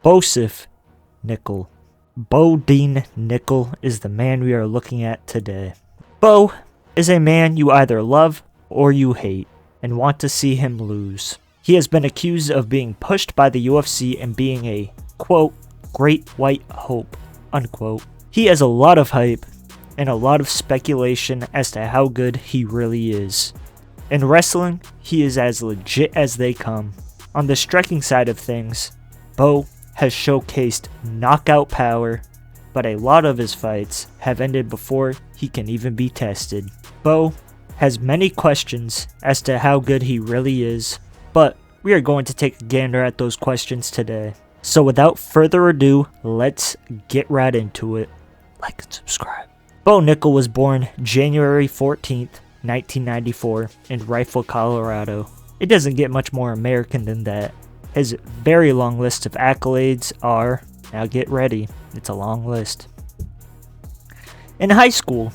Bo Nickal. Bo Nickal is the man we are looking at today. Bo is a man you either love or you hate and want to see him lose. He has been accused of being pushed by the UFC and being a, quote, great white hope, unquote. He has a lot of hype and a lot of speculation as to how good he really is. In wrestling, he is as legit as they come. On the striking side of things, Bo has showcased knockout power, but a lot of his fights have ended before he can even be tested. Bo has many questions as to how good he really is, but we are going to take a gander at those questions today. So without further ado, let's get right into it. Like and subscribe. Bo Nickal was born January 14th, 1994 in Rifle, Colorado. It doesn't get much more American than that. His very long list of accolades are, now get ready, it's a long list. In high school,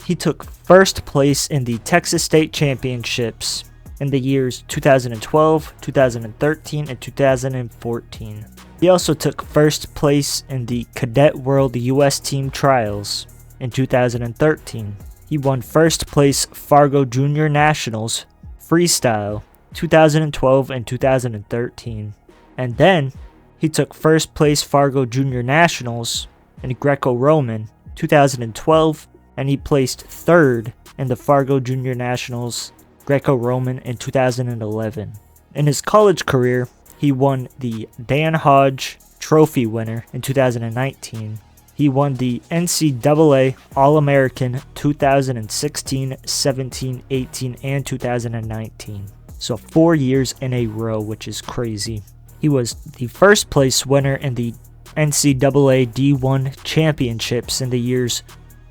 he took first place in the Texas State Championships in the years 2012, 2013, and 2014. He also took first place in the Cadet World US Team Trials in 2013. He won first place Fargo Junior Nationals Freestyle 2012 and 2013. And then he took first place Fargo Junior Nationals in Greco-Roman 2012, and he placed third in the Fargo Junior Nationals Greco-Roman in 2011. In his college career, he won the Dan Hodge Trophy winner in 2019. He won the NCAA All-American 2016, 17, 18, and 2019. So 4 years in a row, which is crazy. He was the first place winner in the NCAA D1 championships in the years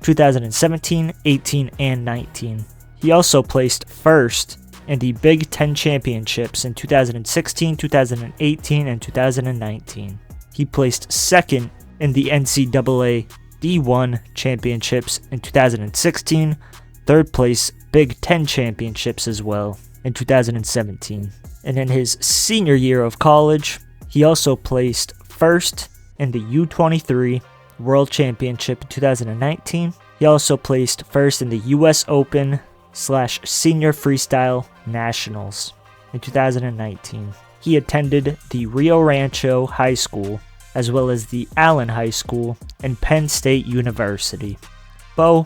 2017, 18, and 19. He also placed first in the Big Ten championships in 2016, 2018, and 2019. He placed second in the NCAA D1 championships in 2016, third place Big Ten championships as well in 2017. And in his senior year of college, he also placed first in the U23 World Championship in 2019. He also placed first in the US Open / Senior Freestyle Nationals in 2019. He attended the Rio Rancho High School as well as the Allen High School and Penn State University. Bo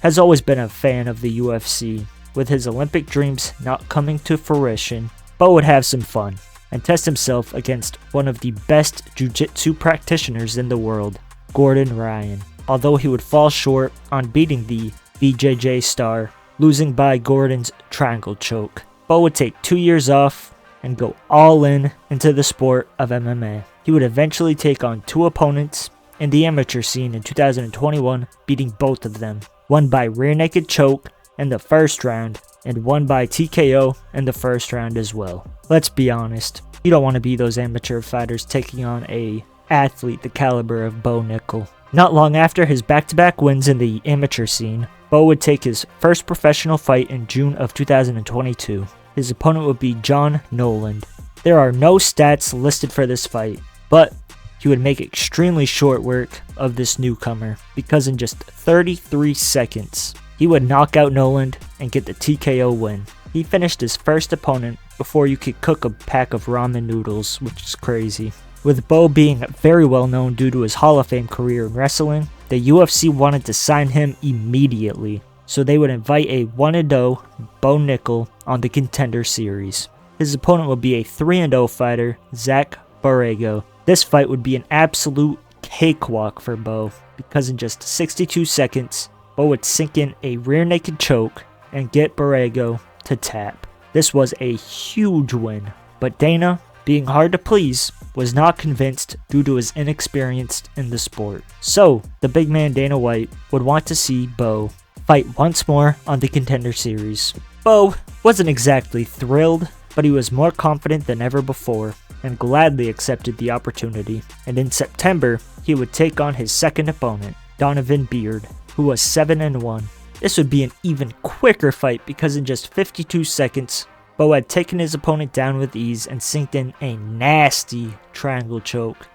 has always been a fan of the UFC. With his Olympic dreams not coming to fruition, Bo would have some fun and test himself against one of the best jiu-jitsu practitioners in the world, Gordan Ryan. Although he would fall short on beating the BJJ star, losing by Gordan's triangle choke, Bo would take 2 years off and go all in into the sport of MMA. He would eventually take on two opponents in the amateur scene in 2021, beating both of them. One by rear naked choke in the first round, and one by TKO in the first round as well. Let's be honest, you don't want to be those amateur fighters taking on a athlete the caliber of Bo Nickal. Not long after his back-to-back wins in the amateur scene, Bo would take his first professional fight in June of 2022. His opponent would be Jon Jones. There are no stats listed for this fight, but he would make extremely short work of this newcomer because in just 33 seconds, he would knock out Noland and get the TKO win. He finished his first opponent before you could cook a pack of ramen noodles, which is crazy. With Bo being very well known due to his Hall of Fame career in wrestling, the UFC wanted to sign him immediately, so they would invite a 1-0 Bo Nickal on the Contender Series. His opponent would be a 3-0 fighter, Zach Borrego. This fight would be an absolute cakewalk for Bo because in just 62 seconds, Bo would sink in a rear naked choke and get Borrego to tap. This was a huge win, but Dana, being hard to please, was not convinced due to his inexperience in the sport. So, the big man Dana White would want to see Bo fight once more on the Contender Series. Bo wasn't exactly thrilled, but he was more confident than ever before and gladly accepted the opportunity. And in September, he would take on his second opponent, Donovan Beard, who was 7-1. This would be an even quicker fight because in just 52 seconds, Bo had taken his opponent down with ease and sinked in a nasty triangle choke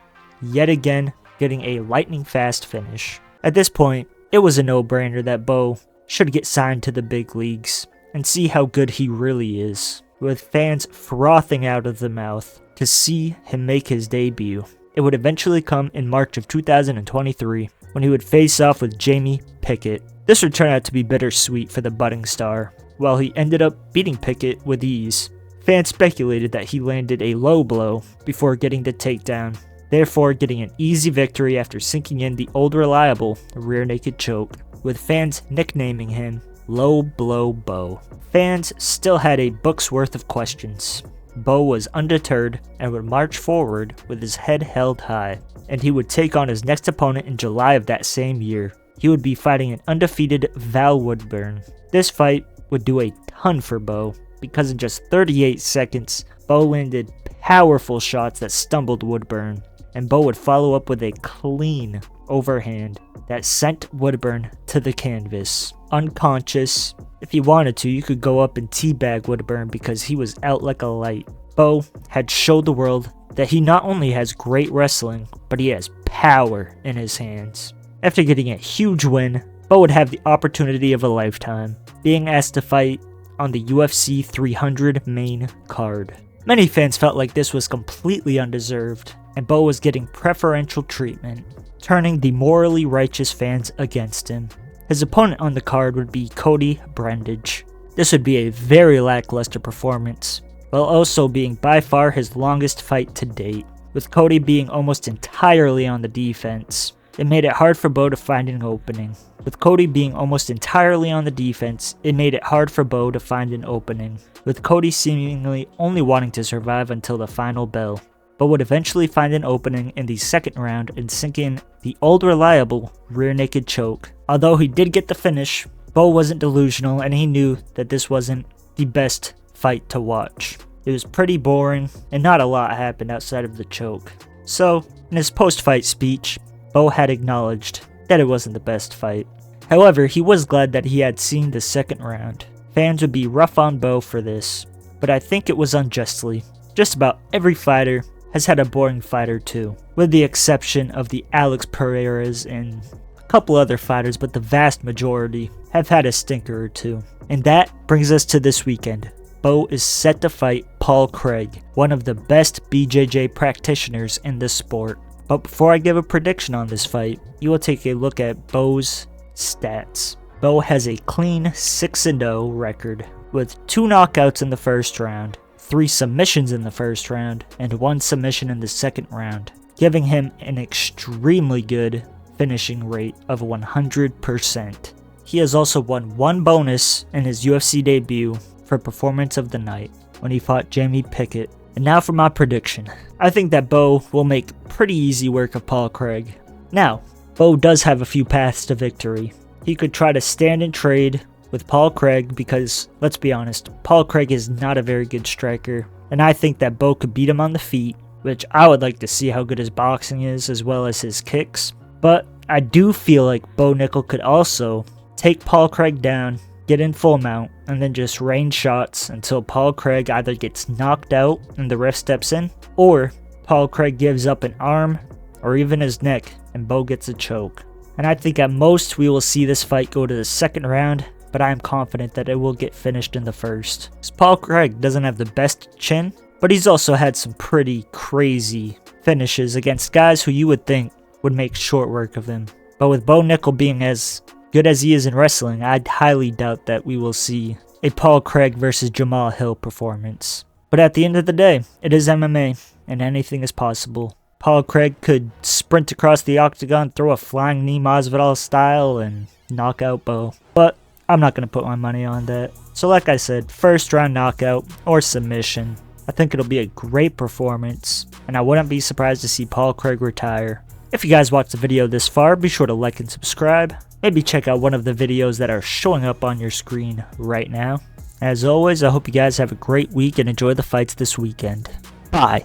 yet again getting a lightning fast finish. At this point, it was a no-brainer that Bo should get signed to the big leagues and see how good he really is, with fans frothing out of the mouth to see him make his debut. It would eventually come in March of 2023 when he would face off with Jamie Pickett. This would turn out to be bittersweet for the budding star. While he ended up beating Pickett with ease, fans speculated that he landed a low blow before getting the takedown, therefore getting an easy victory after sinking in the old reliable rear naked choke, with fans nicknaming him Low Blow Bo. Fans still had a book's worth of questions. Bo was undeterred and would march forward with his head held high, and he would take on his next opponent in July of that same year. He would be fighting an undefeated Val Woodburn. This fight would do a ton for Bo, because in just 38 seconds, Bo landed powerful shots that stumbled Woodburn, and Bo would follow up with a clean overhand that sent Woodburn to the canvas. Unconscious, if he wanted to, you could go up and teabag Woodburn because he was out like a light. Bo had showed the world that he not only has great wrestling, but he has power in his hands. After getting a huge win, Bo would have the opportunity of a lifetime, being asked to fight on the UFC 300 main card. Many fans felt like this was completely undeserved, and Bo was getting preferential treatment, turning the morally righteous fans against him. His opponent on the card would be Cody Brundage. This would be a very lackluster performance, while also being by far his longest fight to date. With Cody being almost entirely on the defense, it made it hard for Bo to find an opening. With Cody being almost entirely on the defense, it made it hard for Bo to find an opening, with Cody seemingly only wanting to survive until the final bell. Bo would eventually find an opening in the second round and sink in the old reliable rear naked choke. Although he did get the finish, Bo wasn't delusional and he knew that this wasn't the best fight to watch. It was pretty boring and not a lot happened outside of the choke. So, in his post-fight speech, Bo had acknowledged that it wasn't the best fight. However, he was glad that he had seen the second round. Fans would be rough on Bo for this, but I think it was unjustly. Just about every fighter has had a boring fight or two, with the exception of the Alex Pereiras and a couple other fighters, but the vast majority have had a stinker or two. And that brings us to this weekend. Bo is set to fight Paul Craig, one of the best BJJ practitioners in the sport. But before I give a prediction on this fight, you will take a look at Bo's stats. Bo has a clean 6-0 record, with 2 knockouts in the first round, 3 submissions in the first round, and 1 submission in the second round, giving him an extremely good finishing rate of 100%. He has also won 1 bonus in his UFC debut for Performance of the Night, when he fought Jamie Pickett. And now for my prediction. I think that Bo will make pretty easy work of Paul Craig. Now, Bo does have a few paths to victory. He could try to stand and trade with Paul Craig because, let's be honest, Paul Craig is not a very good striker. And I think that Bo could beat him on the feet, which I would like to see how good his boxing is as well as his kicks. But I do feel like Bo Nickal could also take Paul Craig down, get in full mount, and then just rain shots until Paul Craig either gets knocked out and the ref steps in, or Paul Craig gives up an arm or even his neck and Bo gets a choke. And I think at most we will see this fight go to the second round, but I am confident that it will get finished in the first. Because Paul Craig doesn't have the best chin, but he's also had some pretty crazy finishes against guys who you would think would make short work of him. But with Bo Nickal being as good as he is in wrestling, I highly doubt that we will see a Paul Craig versus Jamal Hill performance. But at the end of the day, it is MMA, and anything is possible. Paul Craig could sprint across the octagon, throw a flying knee Masvidal style, and knock out Bo. But I'm not going to put my money on that. So like I said, first round knockout or submission. I think it'll be a great performance, and I wouldn't be surprised to see Paul Craig retire. If you guys watched the video this far, be sure to like and subscribe. Maybe check out one of the videos that are showing up on your screen right now. As always, I hope you guys have a great week and enjoy the fights this weekend. Bye.